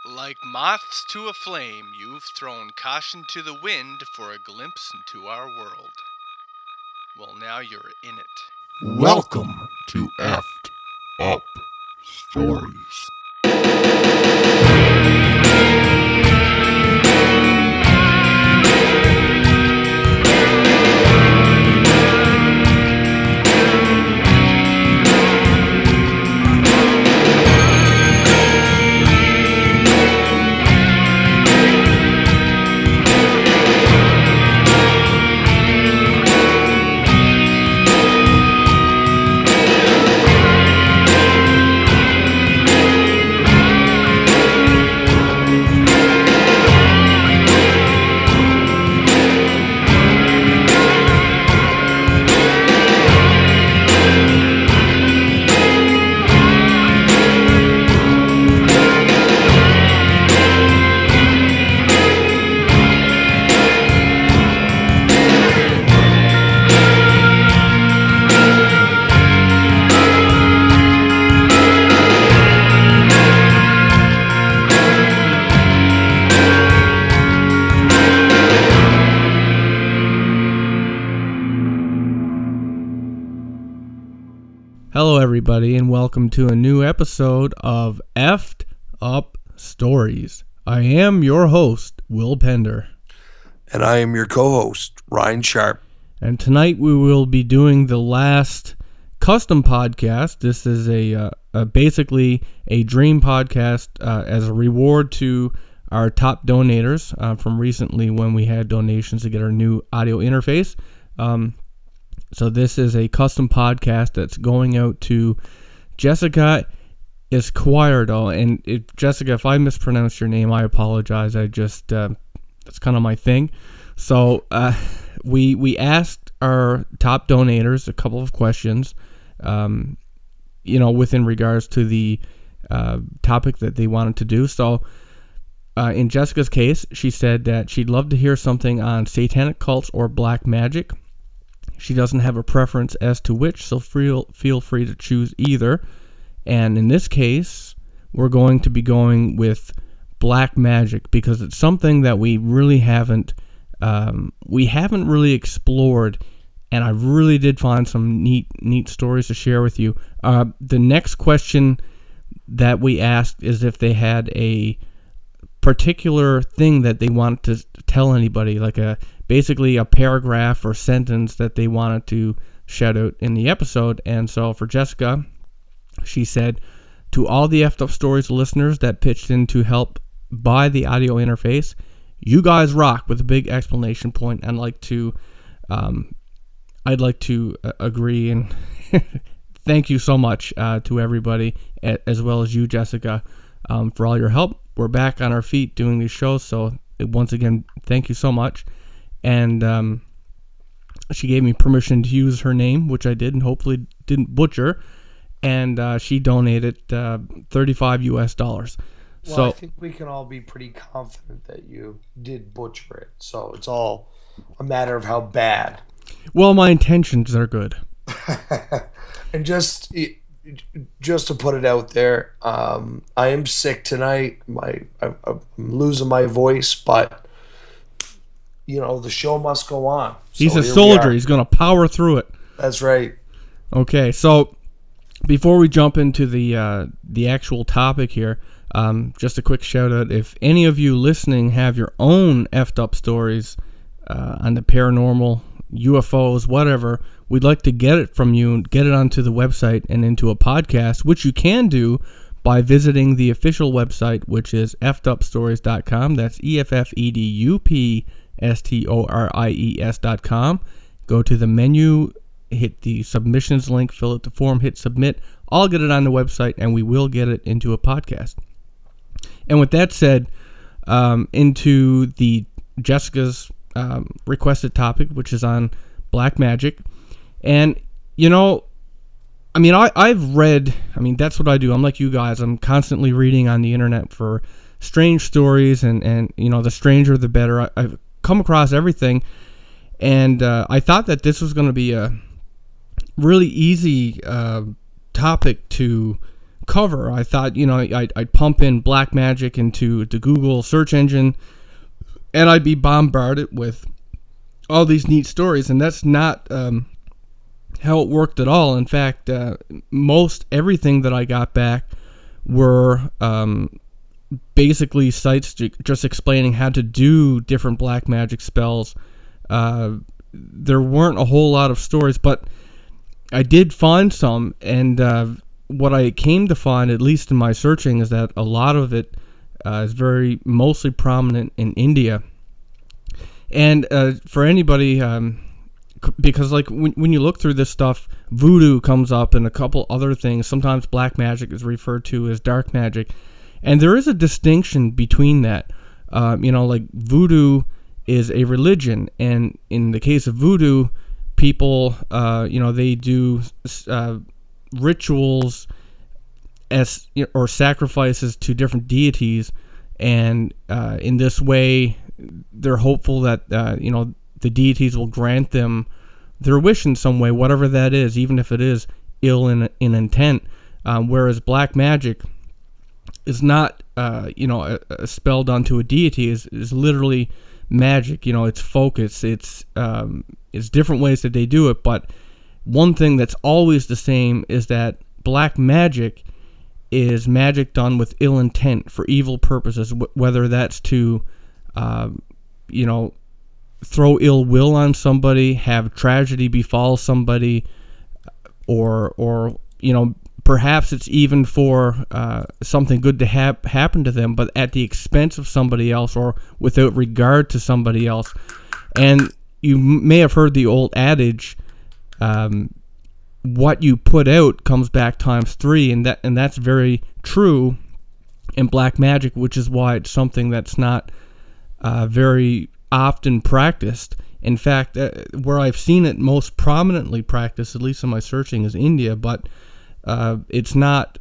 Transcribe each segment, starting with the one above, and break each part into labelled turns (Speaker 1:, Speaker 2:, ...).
Speaker 1: Like moths to a flame, you've thrown caution to the wind for a glimpse into our world. Well, now you're in it.
Speaker 2: Welcome to Effed Up Stories.
Speaker 3: Hello, everybody, and welcome to a new episode of Effed Up Stories. I am your host, Will Pender.
Speaker 4: And I am your co-host, Ryan Sharp.
Speaker 3: And tonight we will be doing the last custom podcast. This is basically a dream podcast as a reward to our top donators from recently when we had donations to get our new audio interface. So this is a custom podcast that's going out to Jessica Esquierdo. And Jessica, if I mispronounce your name, I apologize. That's kind of my thing. So we asked our top donators a couple of questions, within regards to the topic that they wanted to do. So in Jessica's case, she said that she'd love to hear something on satanic cults or black magic. She doesn't have a preference as to which, so feel free to choose either. And in this case, we're going to be going with black magic because it's something that we really haven't really explored, and I really did find some neat stories to share with you. The next question that we asked is if they had a particular thing that they wanted to tell anybody, like basically a paragraph or sentence that they wanted to shout out in the episode. And so for Jessica, she said, to all the Effed Up Stories listeners that pitched in to help buy the audio interface, you guys rock, with a big exclamation point. I'd like to agree and thank you so much to everybody, as well as you, Jessica, for all your help. We're back on our feet doing these shows, so once again, thank you so much. And she gave me permission to use her name, which I did, and hopefully didn't butcher. And she donated $35 US.
Speaker 4: Well,
Speaker 3: So
Speaker 4: I think we can all be pretty confident that you did butcher it. So it's all a matter of how bad.
Speaker 3: well, my intentions are good.
Speaker 4: And just to put it out there, I am sick tonight. I'm losing my voice, but the show must go on.
Speaker 3: He's
Speaker 4: So
Speaker 3: a
Speaker 4: here we
Speaker 3: soldier.
Speaker 4: are.
Speaker 3: He's going to power through it.
Speaker 4: That's right.
Speaker 3: Okay, so before we jump into the actual topic here, just a quick shout out. If any of you listening have your own effed up stories on the paranormal, UFOs, whatever, we'd like to get it from you and get it onto the website and into a podcast, which you can do by visiting the official website, which is effedupstories.com. That's EFFEDUPSTORIES.com. Go to the menu, hit the submissions link, fill out the form, hit submit. I'll get it on the website, and we will get it into a podcast. And with that said, into the Jessica's requested topic, which is on black magic. And, I've read, that's what I do. I'm like you guys. I'm constantly reading on the internet for strange stories, and the stranger the better. I've come across everything, and I thought that this was going to be a really easy topic to cover. I thought, I'd pump in black magic into the Google search engine, and I'd be bombarded with all these neat stories, and that's not how it worked at all. In fact, most everything that I got back were basically sites just explaining how to do different black magic spells. There weren't a whole lot of stories, but I did find some, and what I came to find, at least in my searching, is that a lot of it is mostly prominent in India. And for anybody, because like when you look through this stuff, voodoo comes up and a couple other things. Sometimes black magic is referred to as dark magic, and there is a distinction between that. Like voodoo is a religion, and in the case of voodoo, people, they do rituals or sacrifices to different deities, and in this way, they're hopeful that the deities will grant them their wish in some way, whatever that is, even if it is ill in intent. Whereas black magic is not, a spell done to a deity. Is literally magic. It's focus. It's different ways that they do it. But one thing that's always the same is that black magic is magic done with ill intent for evil purposes, whether that's to throw ill will on somebody, have tragedy befall somebody, or perhaps it's even for something good to happen to them, but at the expense of somebody else or without regard to somebody else. And you may have heard the old adage, what you put out comes back times 3, and that's very true in black magic, which is why it's something that's not very often practiced. In fact, where I've seen it most prominently practiced, at least in my searching, is India, but it's not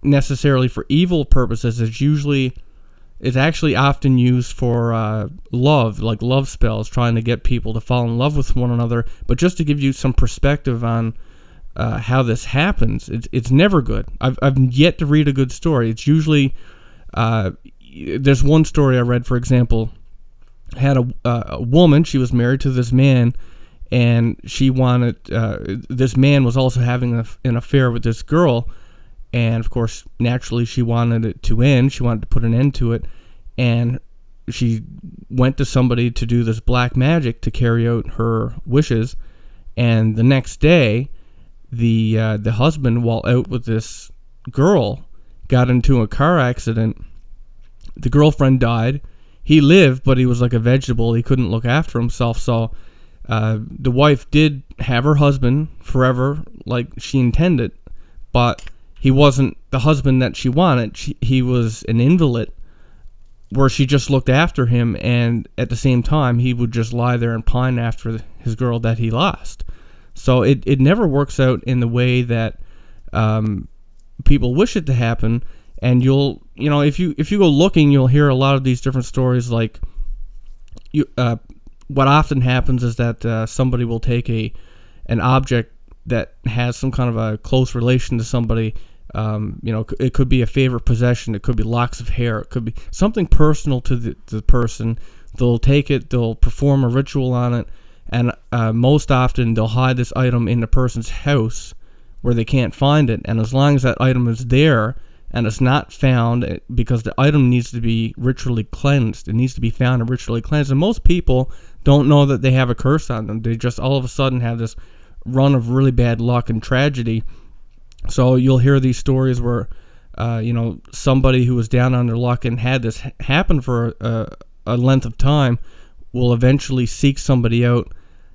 Speaker 3: necessarily for evil purposes. It's actually often used for love, like love spells, trying to get people to fall in love with one another. But just to give you some perspective on how this happens, it's never good. I've yet to read a good story. It's usually there's one story I read, for example, had a woman. She was married to this man, and she wanted this man was also having an affair with this girl, and of course naturally she wanted it to end. She wanted to put an end to it, and she went to somebody to do this black magic to carry out her wishes. And the next day, the husband, while out with this girl, got into a car accident. The girlfriend died. He lived, but he was like a vegetable. He couldn't look after himself. So the wife did have her husband forever, like she intended, but he wasn't the husband that she wanted. He was an invalid, where she just looked after him, and at the same time, he would just lie there and pine after his girl that he lost. So it never works out in the way that people wish it to happen. And if you go looking, you'll hear a lot of these different stories. Like, what often happens is that somebody will take an object that has some kind of a close relation to somebody. It could be a favorite possession. It could be locks of hair. It could be something personal to the person. They'll take it. They'll perform a ritual on it, and most often they'll hide this item in the person's house where they can't find it. And as long as that item is there and it's not found, because the item needs to be ritually cleansed. It needs to be found and ritually cleansed. And most people don't know that they have a curse on them. They just all of a sudden have this run of really bad luck and tragedy. So you'll hear these stories where, somebody who was down on their luck and had this happen for a length of time will eventually seek somebody out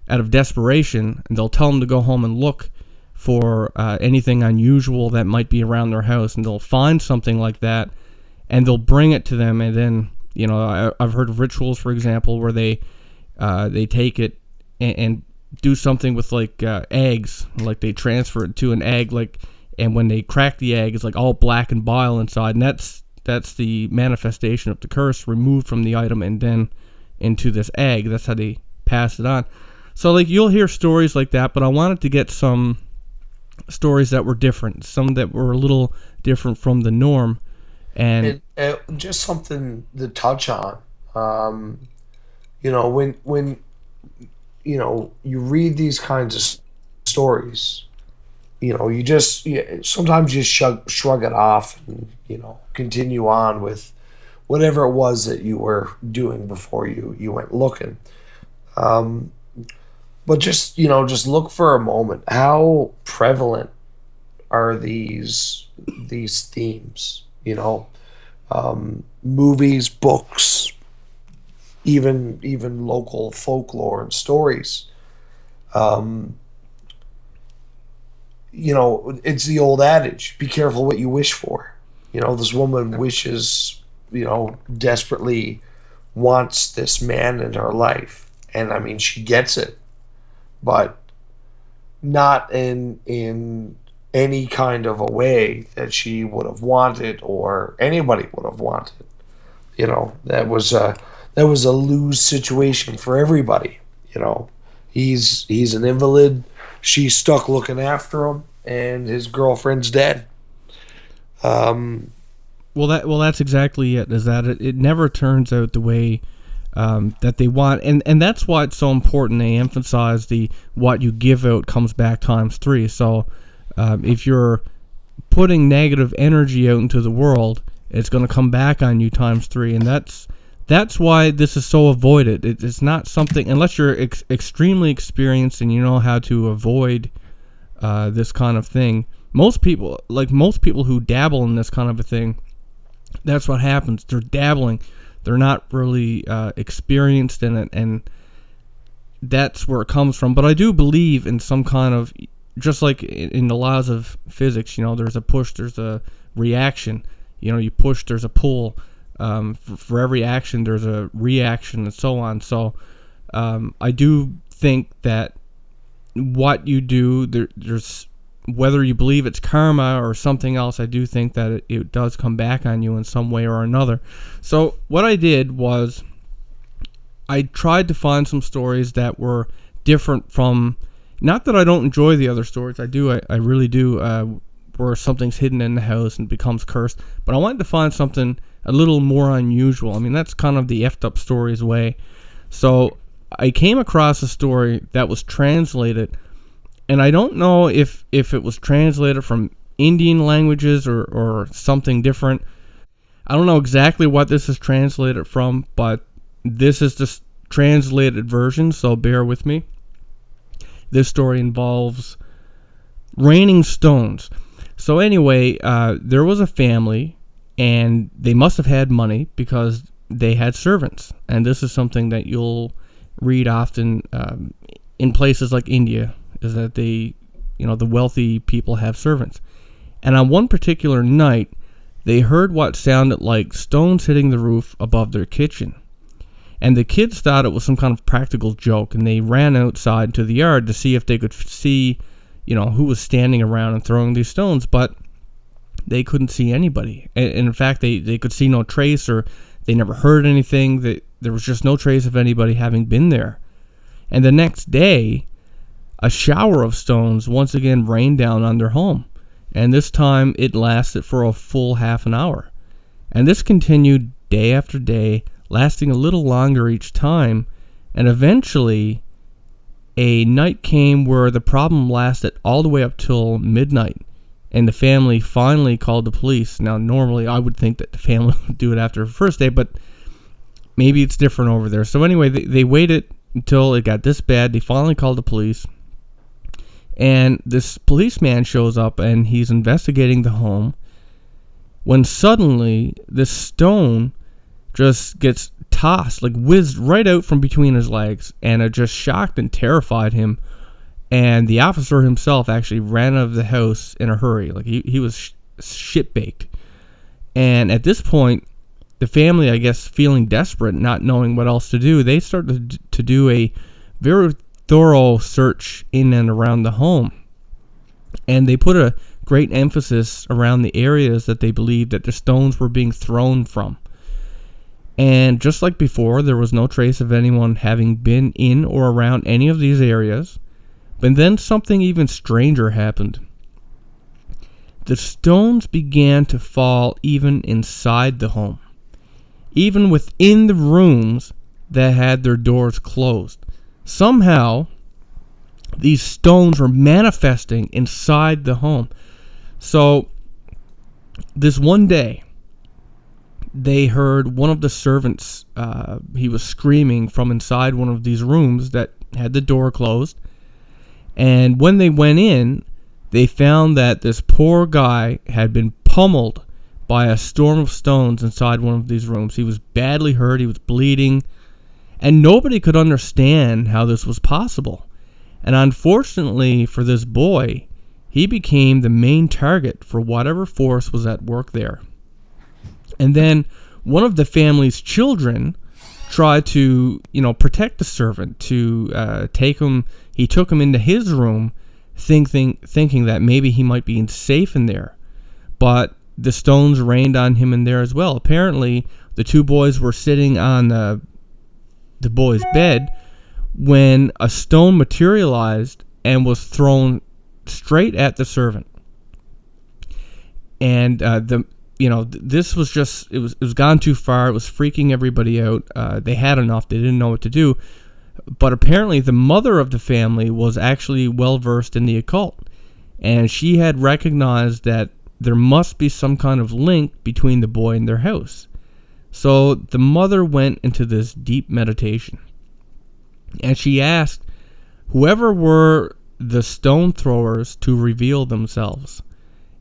Speaker 3: of desperation, and they'll tell them to go home and look for anything unusual that might be around their house, and they'll find something like that, and they'll bring it to them. And then, I've heard of rituals, for example, where they take it and do something with like eggs, like they transfer it to an egg, and when they crack the egg, it's like all black and bile inside, and that's the manifestation of the curse removed from the item and then into this egg. That's how they pass it on. So you'll hear stories like that, but I wanted to get some stories that were different, some that were a little different from the norm. And
Speaker 4: just something to touch on. When you read these kinds of stories, sometimes you shrug it off and continue on with whatever it was that you were doing before you went looking. But just look for a moment. How prevalent are these themes? Movies, books, even local folklore and stories. It's the old adage: be careful what you wish for. This woman wishes, desperately wants this man in her life, and I mean, she gets it, but not in any kind of a way that she would have wanted or anybody would have wanted. That was a lose situation for everybody. He's an invalid, she's stuck looking after him, and his girlfriend's dead.
Speaker 3: Well, that's exactly it. Is that it never turns out the way that they want, and that's why it's so important. They emphasize what you give out comes back times 3. So if you're putting negative energy out into the world, it's going to come back on you times 3, and that's why this is so avoided. It's not something, unless you're extremely experienced and you know how to avoid this kind of thing. Most people who dabble in this kind of a thing, that's what happens. They're dabbling. They're not really experienced in it, and that's where it comes from. But I do believe in some kind of, just like in the laws of physics, there's a push, there's a reaction. You push, there's a pull. For every action, there's a reaction, and so on. So I do think that what you do, there's, whether you believe it's karma or something else, I do think that it does come back on you in some way or another. So what I did was I tried to find some stories that were different from, not that I don't enjoy the other stories, I do, I really do, where something's hidden in the house and becomes cursed, but I wanted to find something a little more unusual. I mean, that's kind of the effed up stories way. So I came across a story that was translated, and I don't know if it was translated from Indian languages or something different. I don't know exactly what this is translated from, but this is the translated version, so bear with me. This story involves raining stones. So anyway, there was a family, and they must have had money because they had servants. And this is something that you'll read often in places like India, is that the wealthy people have servants. And on one particular night, they heard what sounded like stones hitting the roof above their kitchen. And the kids thought it was some kind of practical joke, and they ran outside to the yard to see if they could see, who was standing around and throwing these stones, but they couldn't see anybody. And in fact, they could see no trace, or they never heard anything. There was just no trace of anybody having been there. And the next day, a shower of stones once again rained down on their home. And this time it lasted for a full half an hour. And this continued day after day, lasting a little longer each time. And eventually, a night came where the problem lasted all the way up till midnight. And the family finally called the police. Now, normally I would think that the family would do it after the first day, but maybe it's different over there. So anyway, they waited until it got this bad. They finally called the police. And this policeman shows up, and he's investigating the home, when suddenly this stone just gets tossed, like whizzed right out from between his legs, and it just shocked and terrified him. And the officer himself actually ran out of the house in a hurry. Like he was shit-baked. And at this point, the family, I guess, feeling desperate, not knowing what else to do, they started to do a very thorough search in and around the home. And they put a great emphasis around the areas that they believed that the stones were being thrown from. And just like before, there was no trace of anyone having been in or around any of these areas. But then something even stranger happened. the stones began to fall even inside the home, even within the rooms that had their doors closed. Somehow, these stones were manifesting inside the home. So, this one day, they heard one of the servants, he was screaming from inside one of these rooms that had the door closed. And when they went in, they found that this poor guy had been pummeled by a storm of stones inside one of these rooms. He was badly hurt, he was bleeding, and nobody could understand how this was possible. And unfortunately for this boy, he became the main target for whatever force was at work there. And then one of the family's children tried to, protect the servant, to take him. He took him into his room, thinking that maybe he might be safe in there. But the stones rained on him in there as well. Apparently, the two boys were sitting on the boy's bed when a stone materialized and was thrown straight at the servant. And this was just, it was gone too far. It was freaking everybody out. They had enough. They didn't know what to do. But apparently the mother of the family was actually well versed in the occult. And she had recognized that there must be some kind of link between the boy and their house. So the mother went into this deep meditation. And she asked whoever were the stone throwers to reveal themselves.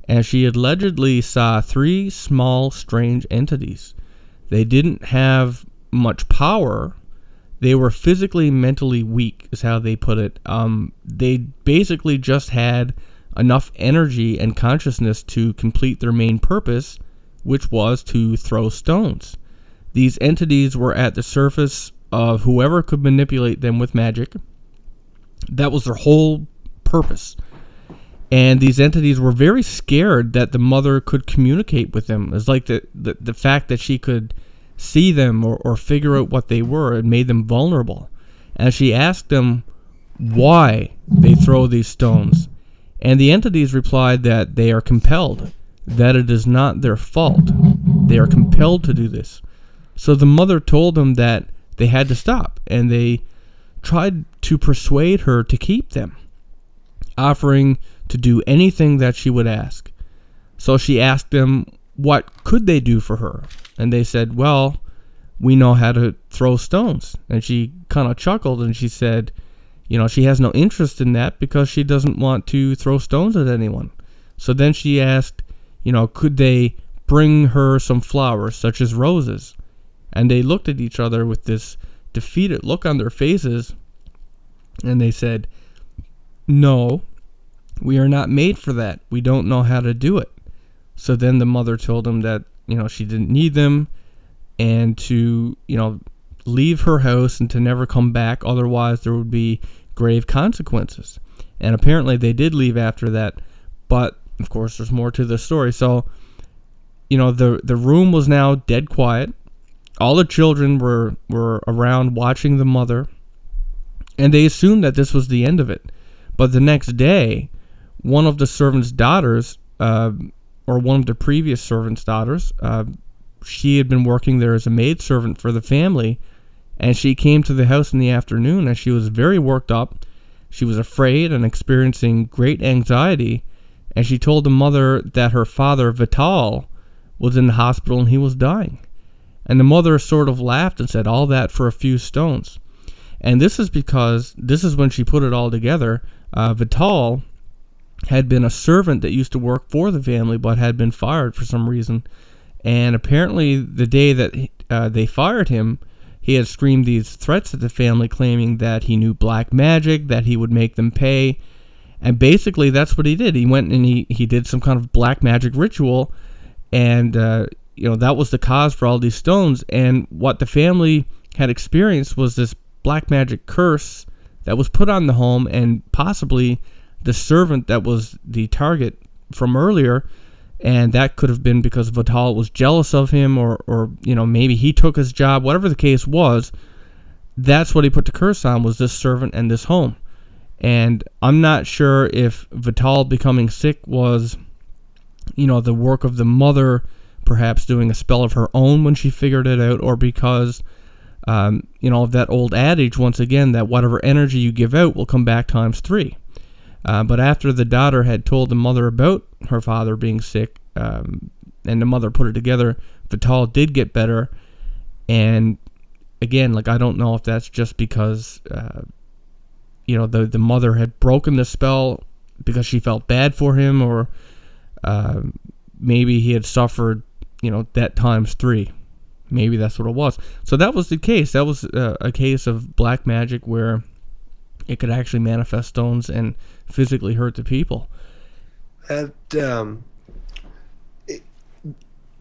Speaker 3: And she allegedly saw 3 small, strange entities. They didn't have much power. They were physically, mentally weak, is how they put it. They basically just had enough energy and consciousness to complete their main purpose, which was to throw stones. These entities were at the surface of whoever could manipulate them with magic. That was their whole purpose. And these entities were very scared that the mother could communicate with them. It's like the fact that she could see them or figure out what they were. It made them vulnerable. And she asked them why they throw these stones. And the entities replied that they are compelled, that it is not their fault. They are compelled to do this. So the mother told them that they had to stop, and they tried to persuade her to keep them, offering to do anything that she would ask. So she asked them what could they do for her, and they said, well, we know how to throw stones. And she kind of chuckled, and she said, she has no interest in that because she doesn't want to throw stones at anyone. So then she asked, could they bring her some flowers, such as roses? And they looked at each other with this defeated look on their faces, and they said, no, we are not made for that. We don't know how to do it. So then the mother told them that, she didn't need them, and to, leave her house and to never come back. Otherwise, there would be grave consequences. And apparently they did leave after that. But, of course, there's more to the story. So, the room was now dead quiet. All the children were around watching the mother. And they assumed that this was the end of it. But the next day, one of the servant's daughters, or one of the previous servant's daughters, she had been working there as a maidservant for the family, and she came to the house in the afternoon, and she was very worked up. She was afraid and experiencing great anxiety, and she told the mother that her father, Vital, was in the hospital and he was dying. And the mother sort of laughed and said, all that for a few stones. And this is because, this is when she put it all together, Vital had been a servant that used to work for the family but had been fired for some reason. And apparently the day that they fired him, he had screamed these threats at the family, claiming that he knew black magic, that he would make them pay. And basically that's what he did. He went and he did some kind of black magic ritual, and that was the cause for all these stones. And what the family had experienced was this black magic curse that was put on the home, and possibly the servant that was the target from earlier. And that could have been because Vital was jealous of him, or maybe he took his job. Whatever the case was, that's what he put the curse on, was this servant and this home. And I'm not sure if Vital becoming sick was the work of the mother perhaps doing a spell of her own when she figured it out, or because, of that old adage, once again, that whatever energy you give out will come back times 3. But after the daughter had told the mother about her father being sick, and the mother put it together, Vital did get better. And again, I don't know if that's just because, the mother had broken the spell because she felt bad for him, or maybe he had suffered, that times 3. Maybe that's what it was. So that was the case. That was a case of black magic where it could actually manifest stones and physically hurt the people.
Speaker 4: That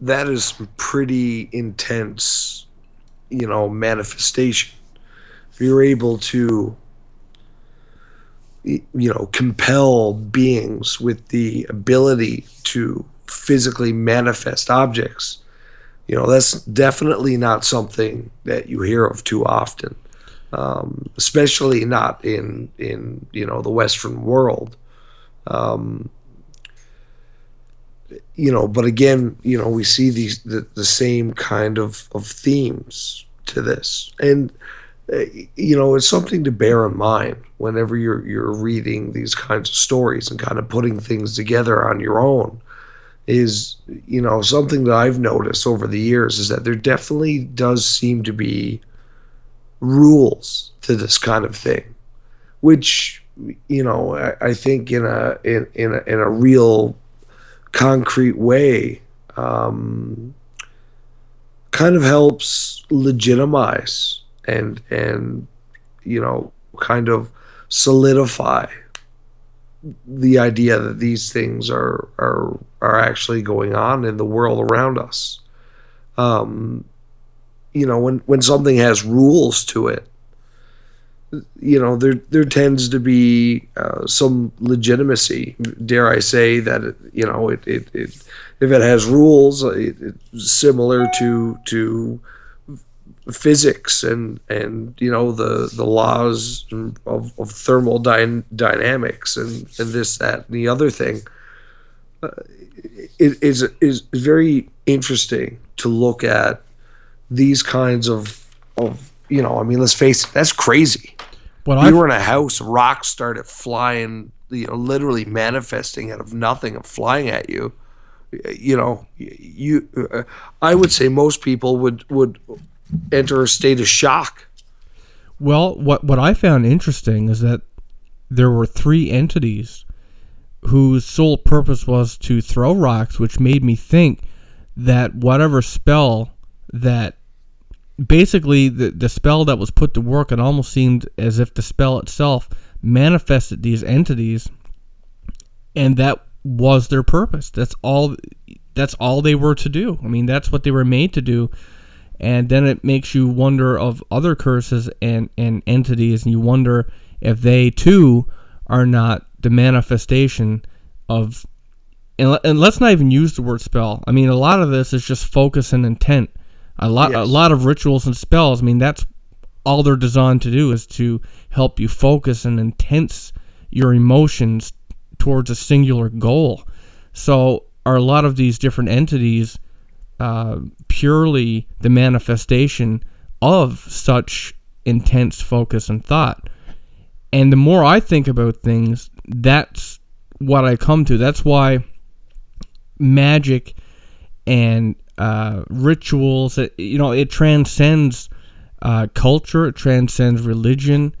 Speaker 4: is pretty intense, manifestation. If you're able to, compel beings with the ability to physically manifest objects, that's definitely not something that you hear of too often, especially not in the Western world. But again, we see the same kind of themes to this, and it's something to bear in mind whenever you're reading these kinds of stories and kind of putting things together on your own. Is something that I've noticed over the years is that there definitely does seem to be rules to this kind of thing, which I think in a real concrete way kind of helps legitimize and kind of solidify the idea that these things are actually going on in the world around us. When something has rules to it, there tends to be some legitimacy. Dare I say that it if it has rules, it's similar to physics and the laws of thermal dynamics and this, that, and the other thing. It is very interesting to look at these kinds of let's face it, that's crazy. You were in a house, rocks started flying, literally manifesting out of nothing and flying at you. I would say most people would enter a state of shock.
Speaker 3: Well, what I found interesting is that there were 3 entities whose sole purpose was to throw rocks, which made me think that whatever spell that, basically the spell that was put to work, it almost seemed as if the spell itself manifested these entities, and that was their purpose. That's all they were to do. I mean, that's what they were made to do. And then it makes you wonder of other curses and entities, and you wonder if they too are not the manifestation of, and let's not even use the word spell. I mean, a lot of this is just focus and intent. A lot of rituals and spells, I mean, that's all they're designed to do, is to help you focus and intense your emotions towards a singular goal. So are a lot of these different entities purely the manifestation of such intense focus and thought? And the more I think about things, that's what I come to. That's why magic and rituals, it transcends culture, it transcends religion,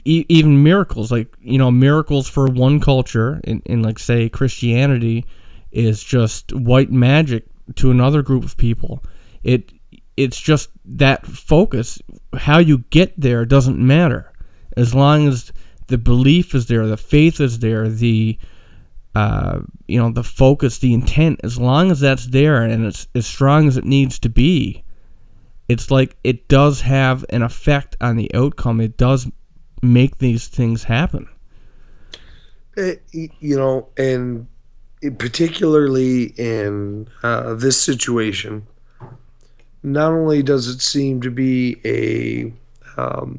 Speaker 3: even miracles. Miracles for one culture in like, say, Christianity is just white magic to another group of people. It's just that focus. How you get there doesn't matter, as long as the belief is there, the faith is there, the focus, the intent. As long as that's there and it's as strong as it needs to be, it's like it does have an effect on the outcome. It does make these things happen.
Speaker 4: And particularly in this situation, not only does it seem to be an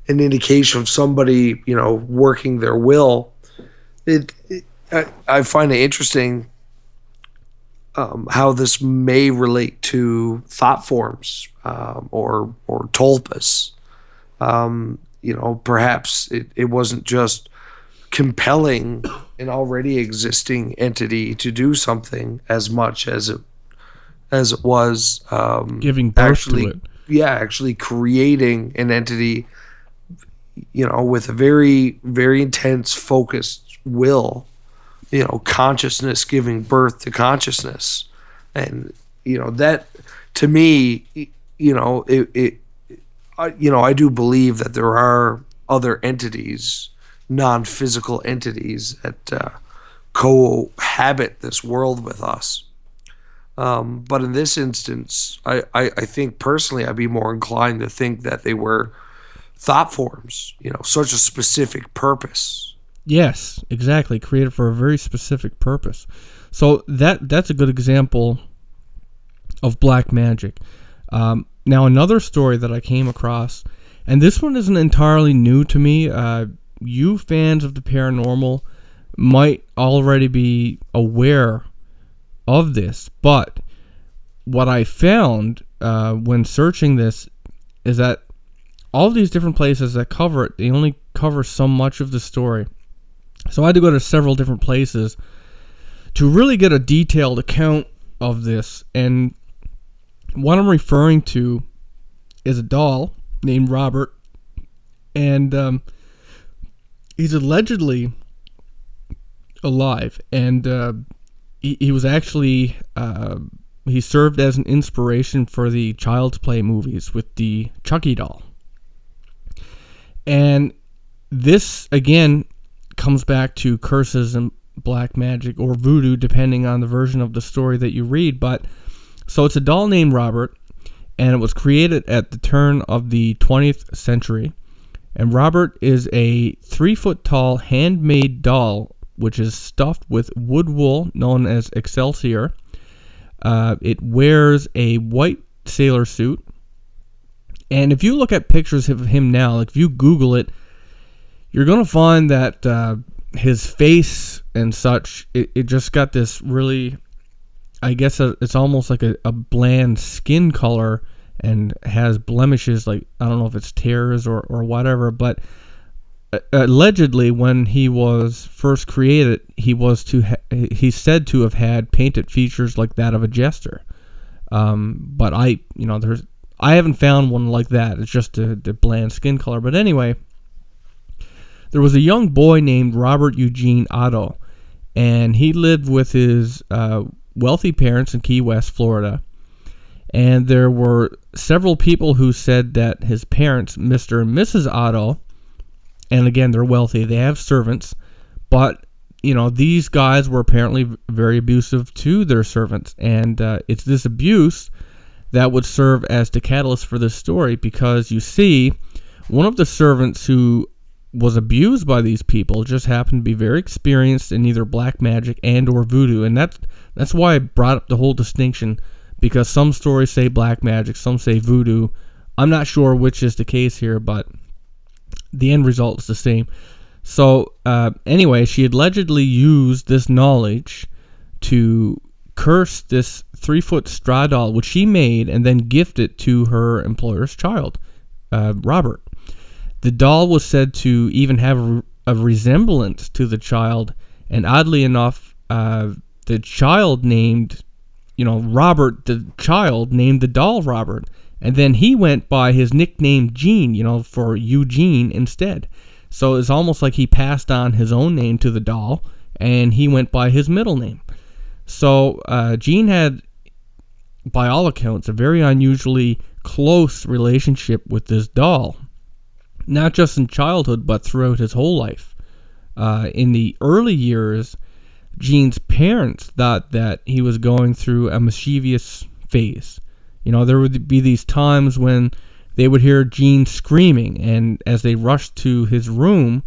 Speaker 4: indication of somebody, working their will, I find it interesting how this may relate to thought forms, or tulpas. Perhaps it wasn't just compelling an already existing entity to do something as much as it was
Speaker 3: Giving birth
Speaker 4: actually,
Speaker 3: to it.
Speaker 4: actually creating an entity, with a very, very intense, focused will, consciousness giving birth to consciousness. And, that to me, I do believe that there are other entities, non-physical entities that cohabit this world with us. But in this instance, I think personally I'd be more inclined to think that they were thought forms, such a specific purpose.
Speaker 3: Yes, exactly. Created for a very specific purpose. So that's a good example of black magic. Now, another story that I came across, and this one isn't entirely new to me. You fans of the paranormal might already be aware of this, but what I found when searching this is that all these different places that cover it, they only cover so much of the story. So I had to go to several different places to really get a detailed account of this. And what I'm referring to is a doll named Robert, and he's allegedly alive, and he was actually he served as an inspiration for the Child's Play movies with the Chucky doll. And this again comes back to curses and black magic or voodoo, depending on the version of the story that you read. But so it's a doll named Robert, and it was created at the turn of the 20th century. And Robert is a 3-foot tall handmade doll, which is stuffed with wood wool known as excelsior. It wears a white sailor suit. And if you look at pictures of him now, like if you Google it, you're going to find that his face and such, it just got this really, I guess it's almost like a bland skin color and has blemishes, like, I don't know if it's tears or whatever, but allegedly when he was first created, he's said to have had painted features like that of a jester. But I haven't found one like that. It's just the bland skin color. But anyway, there was a young boy named Robert Eugene Otto, and he lived with his wealthy parents in Key West, Florida. And there were several people who said that his parents, Mr. and Mrs. Otto, and again, they're wealthy, they have servants, but, these guys were apparently very abusive to their servants. And it's this abuse that would serve as the catalyst for this story, because you see, one of the servants who was abused by these people just happened to be very experienced in either black magic and or voodoo. And that's why I brought up the whole distinction, because some stories say black magic, some say voodoo. I'm not sure which is the case here, but the end result is the same. So anyway, she allegedly used this knowledge to curse this 3-foot straw doll, which she made and then gifted to her employer's child, Robert. The doll was said to even have a resemblance to the child, and oddly enough, the child named, Robert, the child named the doll Robert, and then he went by his nickname Gene, for Eugene instead. So it's almost like he passed on his own name to the doll, and he went by his middle name. So Gene had, by all accounts, a very unusually close relationship with this doll, not just in childhood, but throughout his whole life. In the early years, Gene's parents thought that he was going through a mischievous phase. There would be these times when they would hear Gene screaming, and as they rushed to his room,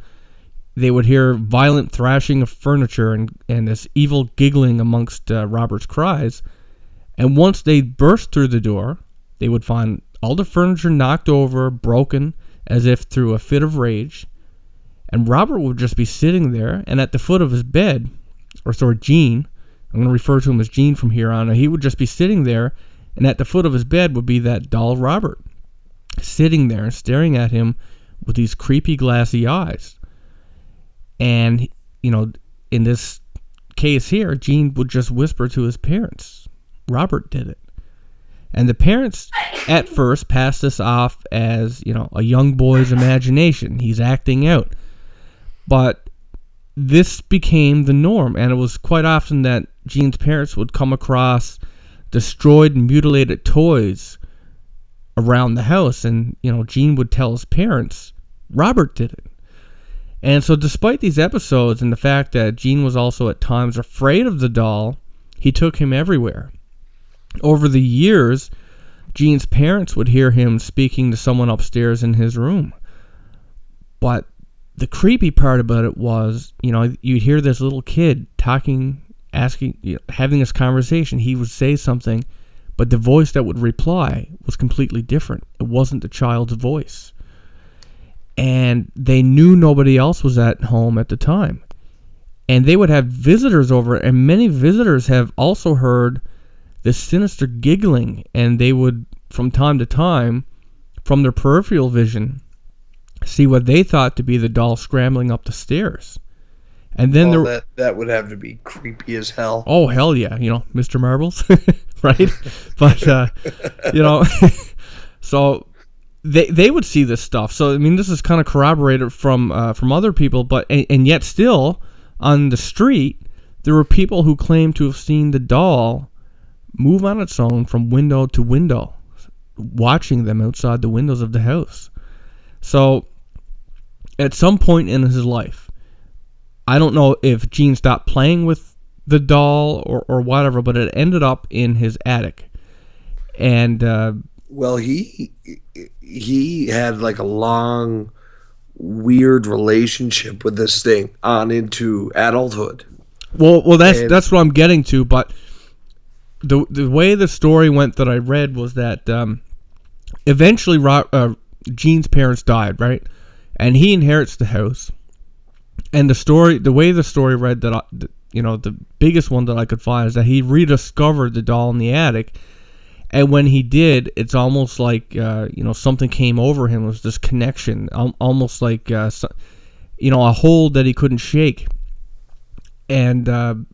Speaker 3: they would hear violent thrashing of furniture and this evil giggling amongst Robert's cries. And once they burst through the door, they would find all the furniture knocked over, broken, as if through a fit of rage. And Robert would just be sitting there, and at the foot of his bed, Gene I'm going to refer to him as Gene from here on. He would just be sitting there, and at the foot of his bed would be that doll Robert, sitting there and staring at him with these creepy glassy eyes. And, in this case here, Gene would just whisper to his parents, Robert did it. And the parents at first passed this off as, a young boy's imagination. He's acting out. But this became the norm, and it was quite often that Gene's parents would come across destroyed and mutilated toys around the house, and Gene would tell his parents Robert did it. And so despite these episodes and the fact that Gene was also at times afraid of the doll, he took him everywhere. Over the years, Gene's parents would hear him speaking to someone upstairs in his room. But the creepy part about it was, you'd hear this little kid talking, asking, having this conversation. He would say something, but the voice that would reply was completely different. It wasn't the child's voice. And they knew nobody else was at home at the time. And they would have visitors over, and many visitors have also heard this sinister giggling, and they would, from time to time, from their peripheral vision, see what they thought to be the doll scrambling up the stairs. And then
Speaker 4: that would have to be creepy as hell.
Speaker 3: Oh, hell yeah. Mr. Marbles, right? But, so they would see this stuff. So, this is kind of corroborated from other people, but and yet still, on the street, there were people who claimed to have seen the doll move on its own from window to window, watching them outside the windows of the house. So, at some point in his life, I don't know if Gene stopped playing with the doll or whatever, but it ended up in his attic. And
Speaker 4: well, he had like a long, weird relationship with this thing on into adulthood.
Speaker 3: Well, that's what I'm getting to. But the way the story went that I read was that eventually Gene's parents died, right? And he inherits the house. And the way the story read, that the biggest one that I could find is that he rediscovered the doll in the attic. And when he did, it's almost like something came over him. It was this connection, almost like a hold that he couldn't shake. And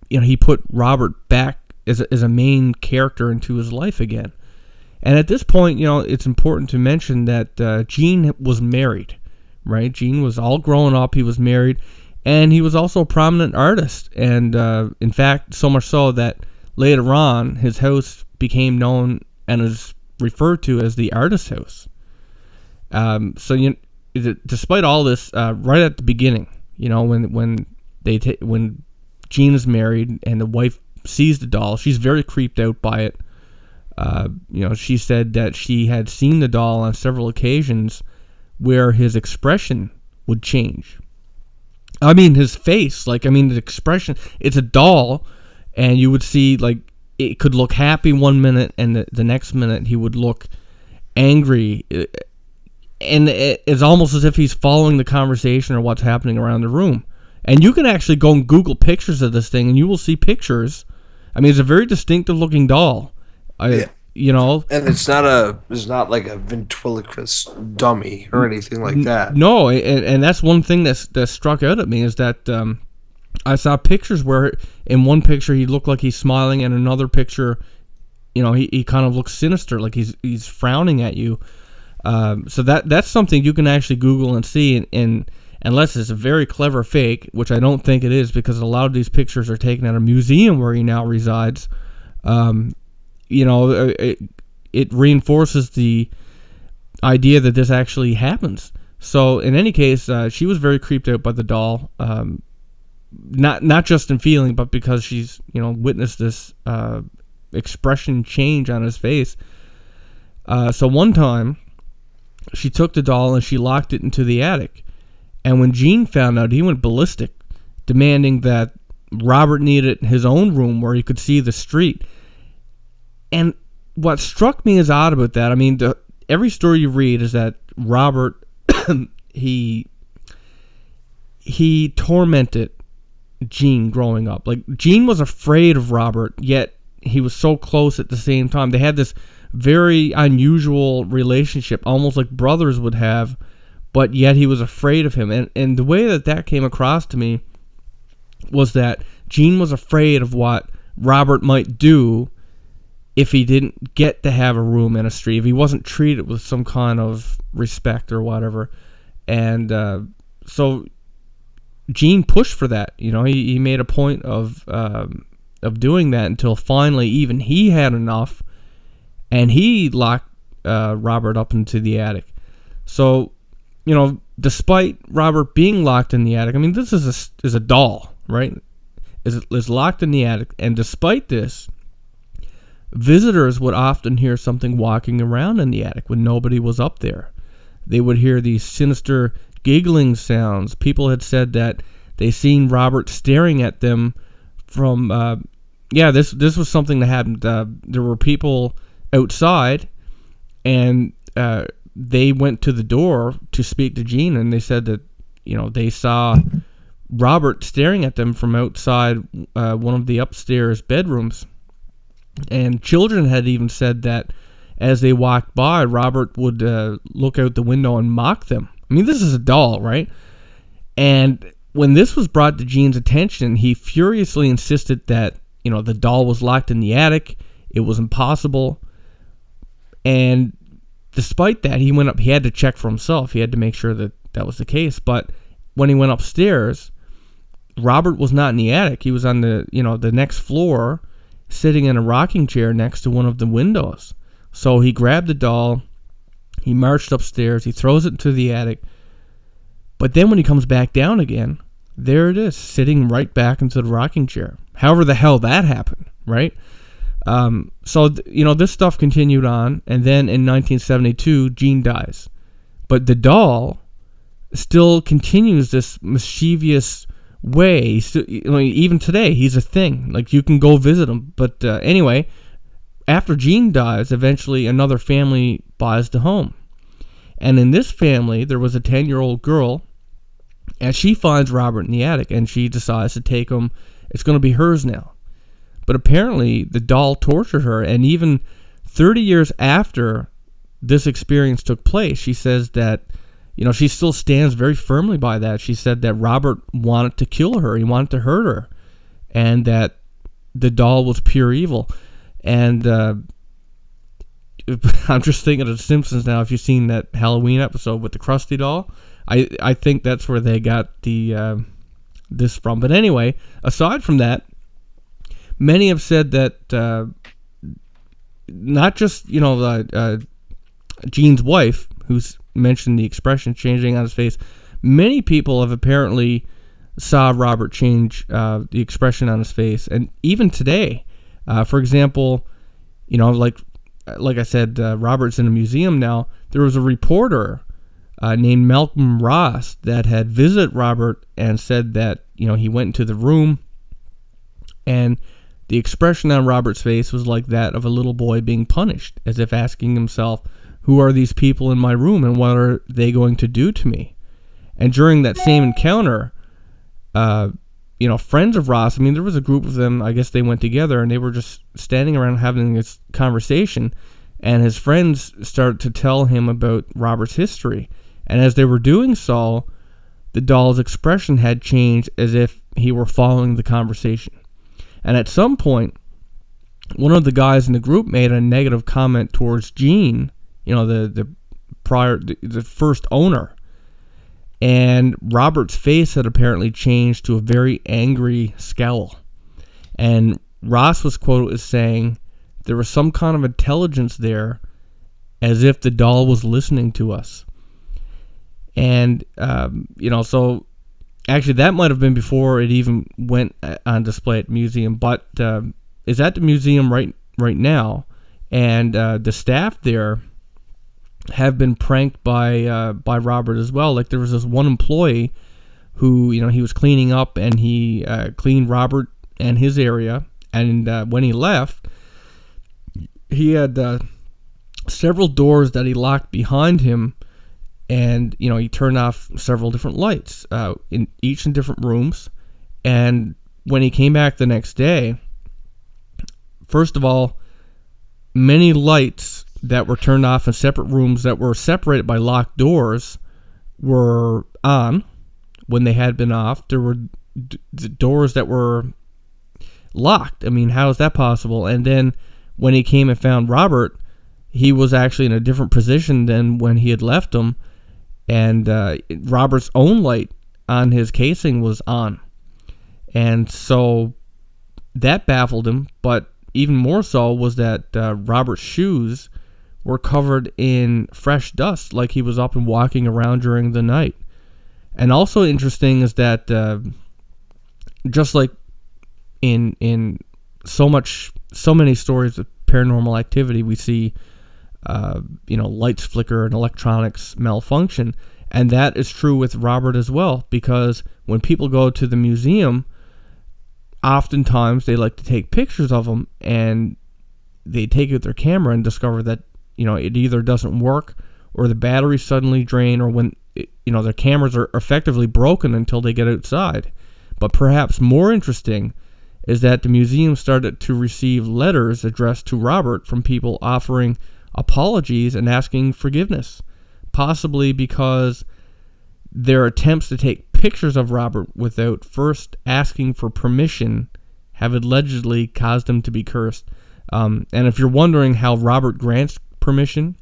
Speaker 3: he put Robert back as a main character into his life again. And at this point, it's important to mention that Gene was married, right? Gene was all grown up. He was married, and he was also a prominent artist. And in fact, so much so that later on, his house became known and is referred to as the artist house. So despite all this, right at the beginning, when Gene is married and the wife sees the doll, she's very creeped out by it. She said that she had seen the doll on several occasions where his expression would change. His face, the expression, it's a doll, and you would see, it could look happy one minute, and the next minute he would look angry. And it's almost as if he's following the conversation or what's happening around the room. And you can actually go and Google pictures of this thing, and you will see pictures. It's a very distinctive looking doll.
Speaker 4: Yeah. And it's not like a ventriloquist dummy or anything like that.
Speaker 3: No, and that's one thing that struck out at me is that I saw pictures where in one picture he looked like he's smiling, and another picture, he kind of looks sinister, like he's frowning at you. So that's something you can actually Google and see, and unless it's a very clever fake, which I don't think it is, because a lot of these pictures are taken at a museum where he now resides. It reinforces the idea that this actually happens. So in any case, she was very creeped out by the doll, not just in feeling, but because she's witnessed this expression change on his face. So one time, she took the doll and she locked it into the attic. And when Gene found out, he went ballistic, demanding that Robert needed his own room where he could see the street. And what struck me as odd about that, every story you read is that Robert, he tormented Gene growing up. Like, Gene was afraid of Robert, yet he was so close at the same time. They had this very unusual relationship, almost like brothers would have, but yet he was afraid of him. And the way that came across to me was that Gene was afraid of what Robert might do if he didn't get to have a room in a street, if he wasn't treated with some kind of respect or whatever. And so Gene pushed for that. You know, he made a point of doing that until finally even he had enough, and he locked Robert up into the attic. So, you know, despite Robert being locked in the attic, I mean, this is a doll, right? Is locked in the attic, and despite this, visitors would often hear something walking around in the attic when nobody was up there. They would hear these sinister giggling sounds. People had said that they seen Robert staring at them from. This was something that happened. There were people outside, and they went to the door to speak to Gene, and they said that, you know, they saw Robert staring at them from outside one of the upstairs bedrooms. And children had even said that as they walked by, Robert would look out the window and mock them. I mean, this is a doll, right? And when this was brought to Gene's attention, he furiously insisted that, you know, the doll was locked in the attic. It was impossible. And despite that, he went up. He had to check for himself. He had to make sure that that was the case. But when he went upstairs, Robert was not in the attic. He was on the next floor, sitting in a rocking chair next to one of the windows. So he grabbed the doll, he marched upstairs, he throws it into the attic, but then when he comes back down again, there it is, sitting right back into the rocking chair. However the hell that happened, right? This stuff continued on, and then in 1972, Gene dies. But the doll still continues this mischievous way. Even today, he's a thing. Like, you can go visit him. But anyway, after Gene dies, eventually another family buys the home. And in this family, there was a 10-year-old girl, and she finds Robert in the attic, and she decides to take him. It's going to be hers now. But apparently, the doll tortured her, and even 30 years after this experience took place, she says that, you know, she still stands very firmly by that. She said that Robert wanted to kill her. He wanted to hurt her. And that the doll was pure evil. And I'm just thinking of The Simpsons now. If you've seen that Halloween episode with the Krusty doll, I think that's where they got the this from. But anyway, aside from that, many have said that not just, Gene's wife, who's mentioned the expression changing on his face, many people have apparently saw Robert change the expression on his face. And even today, for example, like I said, Robert's in a museum now. There was a reporter named Malcolm Ross that had visited Robert and said that, he went into the room, and the expression on Robert's face was like that of a little boy being punished, as if asking himself, who are these people in my room and what are they going to do to me? And during that same encounter, friends of Ross, there was a group of them, I guess they went together and they were just standing around having this conversation, and his friends started to tell him about Robert's history. And as they were doing so, the doll's expression had changed as if he were following the conversation. And at some point, one of the guys in the group made a negative comment towards Gene, the first owner. And Robert's face had apparently changed to a very angry scowl. And Ross was quoted as saying there was some kind of intelligence there, as if the doll was listening to us. And, so actually that might have been before it even went on display at the museum, but is at the museum right now. And the staff there have been pranked by Robert as well. Like, there was this one employee who, he was cleaning up, and he cleaned Robert and his area. And when he left, he had several doors that he locked behind him, and he turned off several different lights in different rooms. And when he came back the next day, first of all, many lights that were turned off in separate rooms that were separated by locked doors were on when they had been off. There were doors that were locked. I mean, how is that possible? And then when he came and found Robert, he was actually in a different position than when he had left him. And Robert's own light on his casing was on. And so that baffled him. But even more so was that Robert's shoes were covered in fresh dust, like he was up and walking around during the night. And also interesting is that just like in so many stories of paranormal activity, we see lights flicker and electronics malfunction, and that is true with Robert as well, because when people go to the museum, oftentimes they like to take pictures of them, and they take out their camera and discover that it either doesn't work, or the batteries suddenly drain, or when their cameras are effectively broken until they get outside. But perhaps more interesting is that the museum started to receive letters addressed to Robert from people offering apologies and asking forgiveness, possibly because their attempts to take pictures of Robert without first asking for permission have allegedly caused him to be cursed. And if you're wondering how Robert grants permission,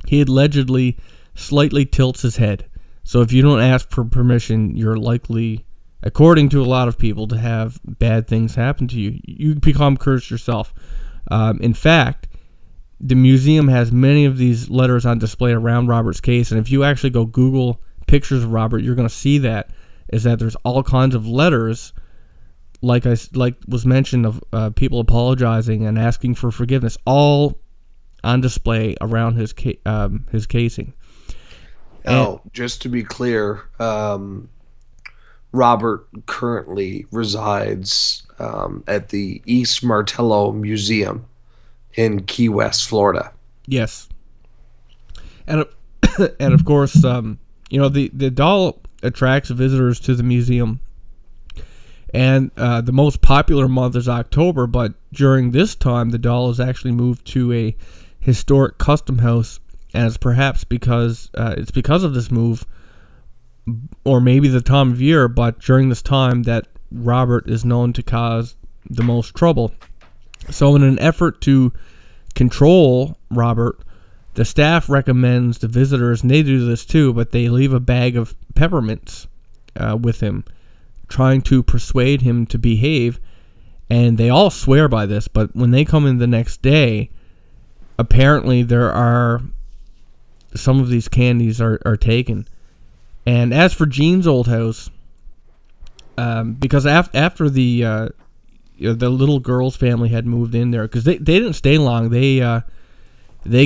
Speaker 3: he allegedly slightly tilts his head. So if you don't ask for permission, you're likely, according to a lot of people, to have bad things happen to you. You become cursed yourself. In fact, the museum has many of these letters on display around Robert's case, and if you actually go Google pictures of Robert, you're going to see that there's all kinds of letters, like was mentioned, of people apologizing and asking for forgiveness, all on display around his casing.
Speaker 4: Oh, just to be clear, Robert currently resides at the East Martello Museum in Key West, Florida.
Speaker 3: Yes. And and of course, the doll attracts visitors to the museum. And the most popular month is October, but during this time, the doll is actually moved to a historic custom house, and it's perhaps because of this move, or maybe the time of year, but during this time that Robert is known to cause the most trouble. So in an effort to control Robert, the staff recommends the visitors, and they do this too, but they leave a bag of peppermints with him, trying to persuade him to behave. And they all swear by this, but when they come in the next day, apparently there are some of these candies are taken. And as for Jean's old house, because after the little girl's family had moved in there, because they didn't stay long, they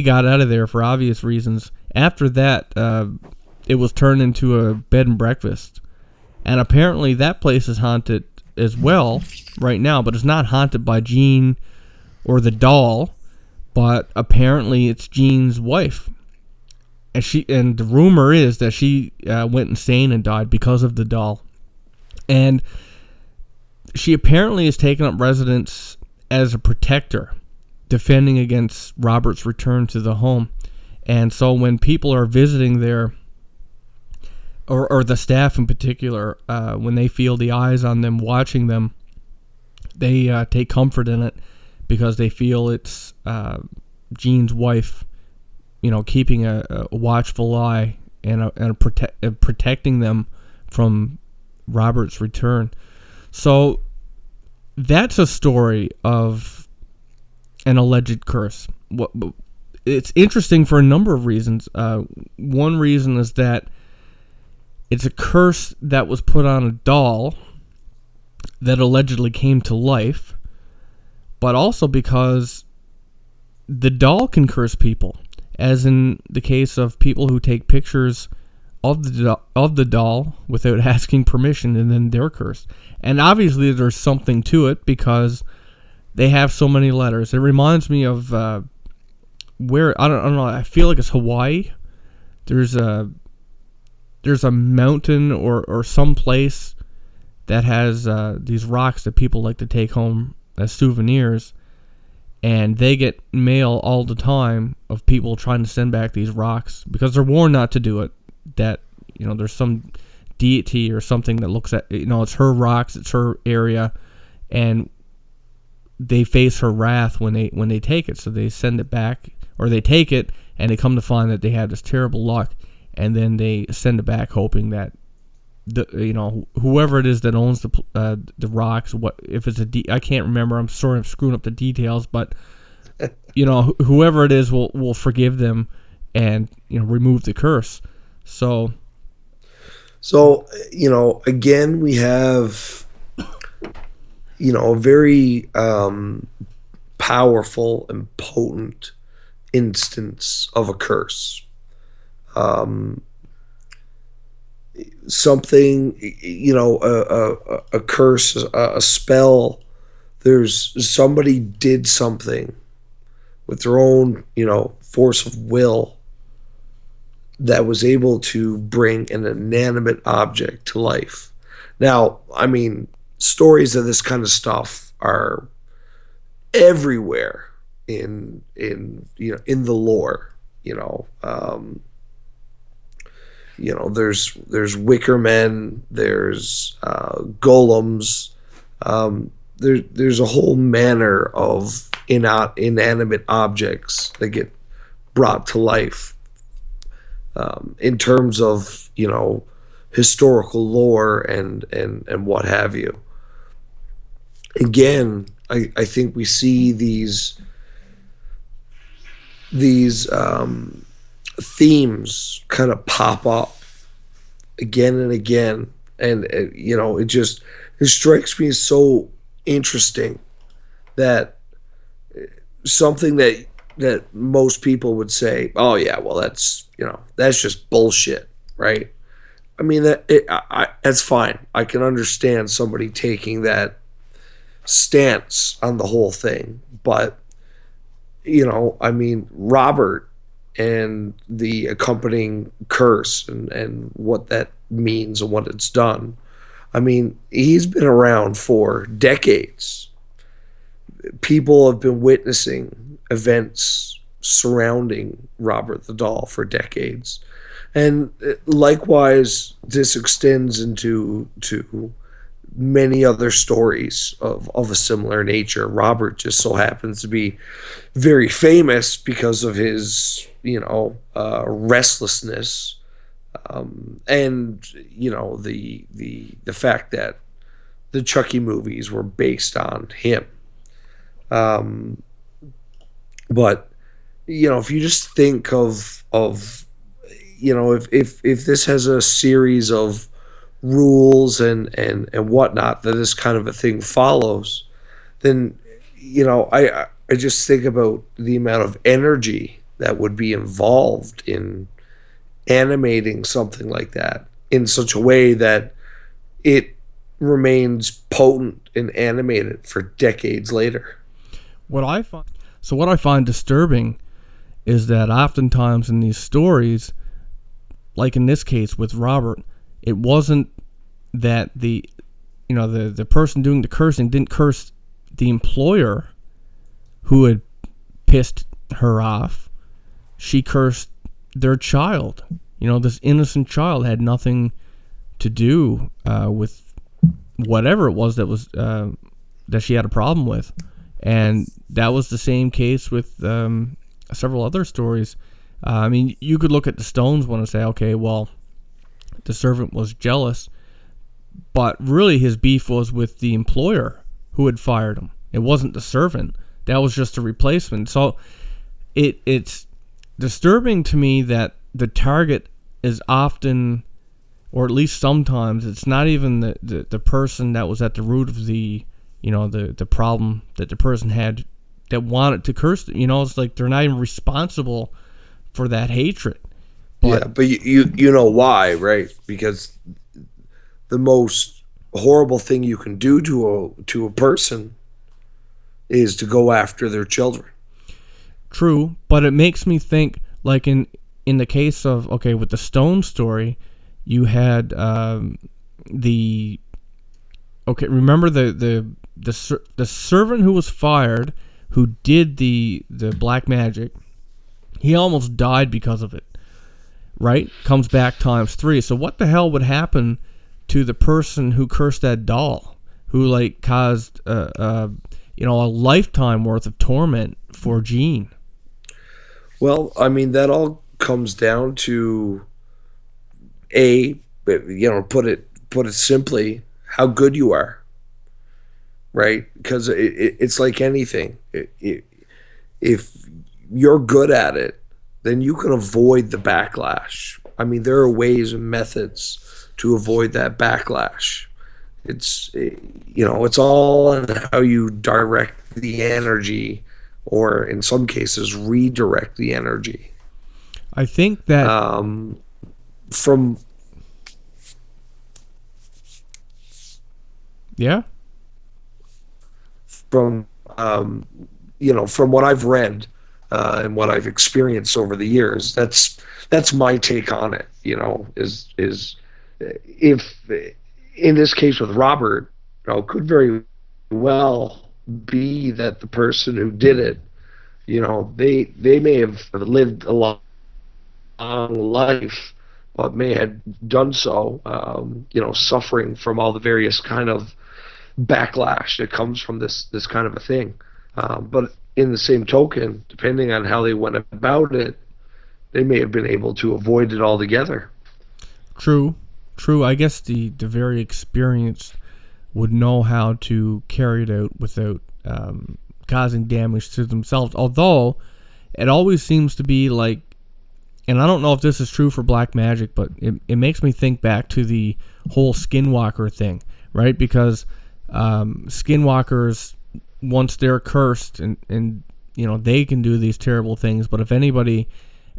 Speaker 3: got out of there for obvious reasons. After that, it was turned into a bed and breakfast, and apparently that place is haunted as well right now, but it's not haunted by Jean or the doll, but apparently it's Jean's wife. And the rumor is that she went insane and died because of the doll. And she apparently has taken up residence as a protector, defending against Robert's return to the home. And so when people are visiting there, or the staff in particular, when they feel the eyes on them watching them, they take comfort in it, because they feel it's Jean's wife, keeping a watchful eye and protecting them from Robert's return. So that's a story of an alleged curse. It's interesting for a number of reasons. One reason is that it's a curse that was put on a doll that allegedly came to life, but also because the doll can curse people, as in the case of people who take pictures of the doll without asking permission, and then they're cursed. And obviously there's something to it, because they have so many letters. It reminds me of where, I don't know, I feel like it's Hawaii. There's a mountain or some place that has these rocks that people like to take home as souvenirs, and they get mail all the time of people trying to send back these rocks because they're warned not to do it. That, you know, there's some deity or something that looks at, you know, it's her rocks, it's her area, and they face her wrath when they take it. So they send it back, or they take it and they come to find that they had this terrible luck, and then they send it back hoping that whoever it is that owns the rocks, what if it's I can't remember, I'm sorry, I'm screwing up the details, but whoever it is will forgive them and remove the curse. So
Speaker 4: again, we have a very powerful and potent instance of a curse. Something, a curse, a spell. There's somebody did something with their own, force of will that was able to bring an inanimate object to life. Now, I mean, stories of this kind of stuff are everywhere in the lore. There's wicker men, there's golems, there's a whole manner of inanimate objects that get brought to life in terms of historical lore and what have you. Again, I think we see these themes kind of pop up again and again, and it strikes me as so interesting that something that most people would say, oh yeah, well that's just bullshit, right? I mean, that's fine. I can understand somebody taking that stance on the whole thing, but I mean, Robert and the accompanying curse and what that means and what it's done. I mean, he's been around for decades. People have been witnessing events surrounding Robert the Doll for decades. And likewise, this extends into many other stories of a similar nature. Robert just so happens to be very famous because of his restlessness, and the fact that the Chucky movies were based on him. But if you just think of if this has a series of rules and whatnot that this kind of a thing follows, then I just think about the amount of energy that would be involved in animating something like that in such a way that it remains potent and animated for decades later.
Speaker 3: What I find disturbing is that oftentimes in these stories, like in this case with Robert, it wasn't that the person doing the cursing didn't curse the employer who had pissed her off. She cursed their child. This innocent child had nothing to do with whatever it was that she had a problem with. And that was the same case with several other stories. I mean, you could look at the Stones one and say, okay, well, the servant was jealous, but really his beef was with the employer who had fired him. It wasn't the servant. That was just a replacement. So it's disturbing to me that the target is often, or at least sometimes, it's not even the person that was at the root of the problem that the person had that wanted to curse. It's like they're not even responsible for that hatred.
Speaker 4: But you know why, right? Because the most horrible thing you can do to a person is to go after their children.
Speaker 3: True, but it makes me think, like in the case of, with the Stone story, you had the Okay, remember the servant who was fired, who did the black magic, he almost died because of it, right? Comes back times 3. So what the hell would happen to the person who cursed that doll, who like caused a lifetime worth of torment for Jean?
Speaker 4: Well, I mean, that all comes down to put it simply, how good you are, right? Because it's like anything. If you're good at it, then you can avoid the backlash. I mean, there are ways and methods to avoid that backlash. It's all on how you direct the energy, or in some cases redirect the energy.
Speaker 3: I think that
Speaker 4: From
Speaker 3: yeah.
Speaker 4: from from what I've read and what I've experienced over the years, that's my take on it. Is if in this case with Robert, could very well be that the person who did it, they may have lived a long life, but may have done so, suffering from all the various kind of backlash that comes from this kind of a thing. But in the same token, depending on how they went about it, they may have been able to avoid it altogether.
Speaker 3: True. I guess the very experienced would know how to carry it out without causing damage to themselves. Although it always seems to be like, and I don't know if this is true for black magic, but it makes me think back to the whole skinwalker thing, right? Because skinwalkers, once they're cursed and they can do these terrible things, but if anybody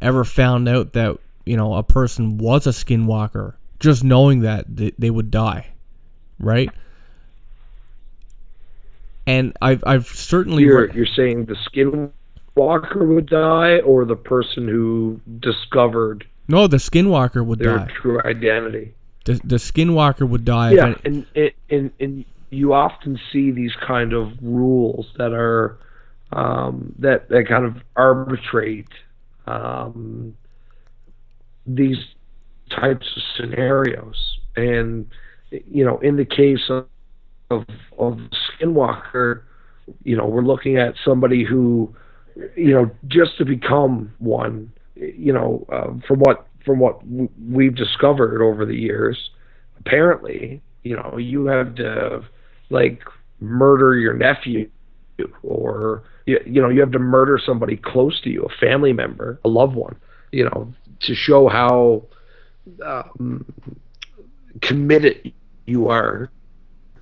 Speaker 3: ever found out that a person was a skinwalker, just knowing that they would die, right? And I've certainly
Speaker 4: you're saying the skinwalker would die, or the person who discovered
Speaker 3: no, the skinwalker would
Speaker 4: their
Speaker 3: die.
Speaker 4: true identity.
Speaker 3: The skinwalker would die.
Speaker 4: Yeah, and you often see these kind of rules that are that kind of arbitrate these types of scenarios. And in the case of Skinwalker, we're looking at somebody who, just to become one, from what we've discovered over the years, apparently, you have to like murder your nephew, or you have to murder somebody close to you, a family member, a loved one, to show how committed you are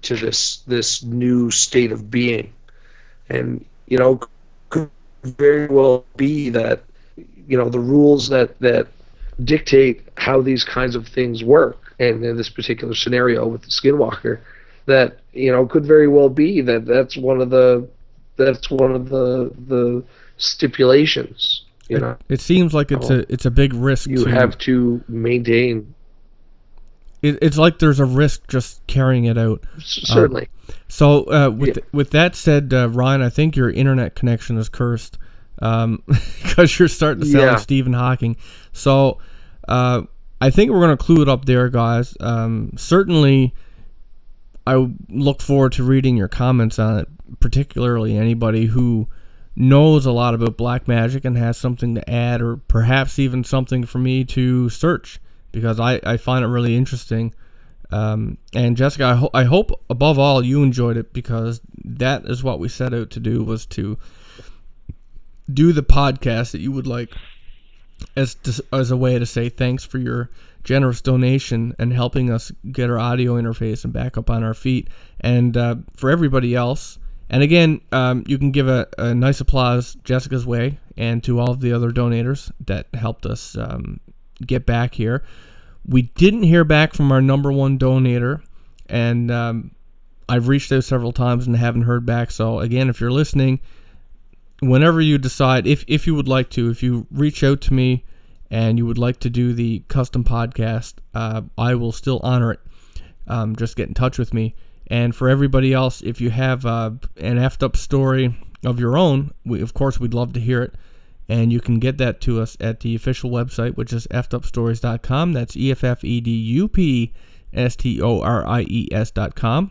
Speaker 4: to this new state of being. And could very well be that the rules that dictate how these kinds of things work, and in this particular scenario with the Skinwalker, that could very well be that that's one of the stipulations.
Speaker 3: It seems like it's a big risk.
Speaker 4: You have to maintain.
Speaker 3: It's like there's a risk just carrying it out.
Speaker 4: Certainly.
Speaker 3: With that said, Ryan, I think your internet connection is cursed, because you're starting to sound like Stephen Hawking. So I think we're going to clue it up there, guys. Certainly, I look forward to reading your comments on it, particularly anybody who knows a lot about black magic and has something to add, or perhaps even something for me to search, because I find it really interesting. And Jessica, I hope above all you enjoyed it, because that is what we set out to do, was to do the podcast that you would like as a way to say thanks for your generous donation and helping us get our audio interface and back up on our feet. And for everybody else, and again, you can give a nice applause Jessica's way and to all of the other donators that helped us get back here. We didn't hear back from our number one donator, and I've reached out several times and haven't heard back. So again, if you're listening, whenever you decide, if you would like to, if you reach out to me and you would like to do the custom podcast, I will still honor it. Just get in touch with me. And for everybody else, if you have an effed up story of your own, of course, we'd love to hear it. And you can get that to us at the official website, which is effedupstories.com. That's EFFEDUPSTORIES.com.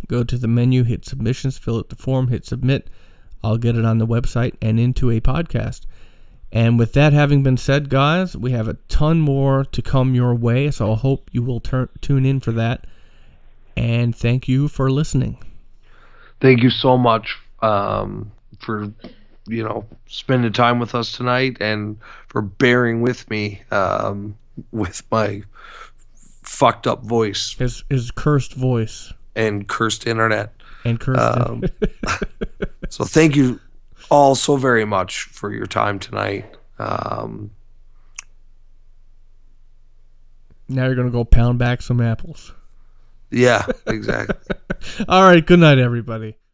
Speaker 3: Go to the menu, hit submissions, fill out the form, hit submit. I'll get it on the website and into a podcast. And with that having been said, guys, we have a ton more to come your way, so I hope you will tune in for that. And thank you for listening.
Speaker 4: Thank you so much for spending time with us tonight and for bearing with me with my fucked up voice.
Speaker 3: His cursed voice.
Speaker 4: And cursed internet.
Speaker 3: And cursed
Speaker 4: So thank you all so very much for your time tonight.
Speaker 3: Now you're going to go pound back some apples.
Speaker 4: Yeah, exactly.
Speaker 3: All right. Good night, everybody.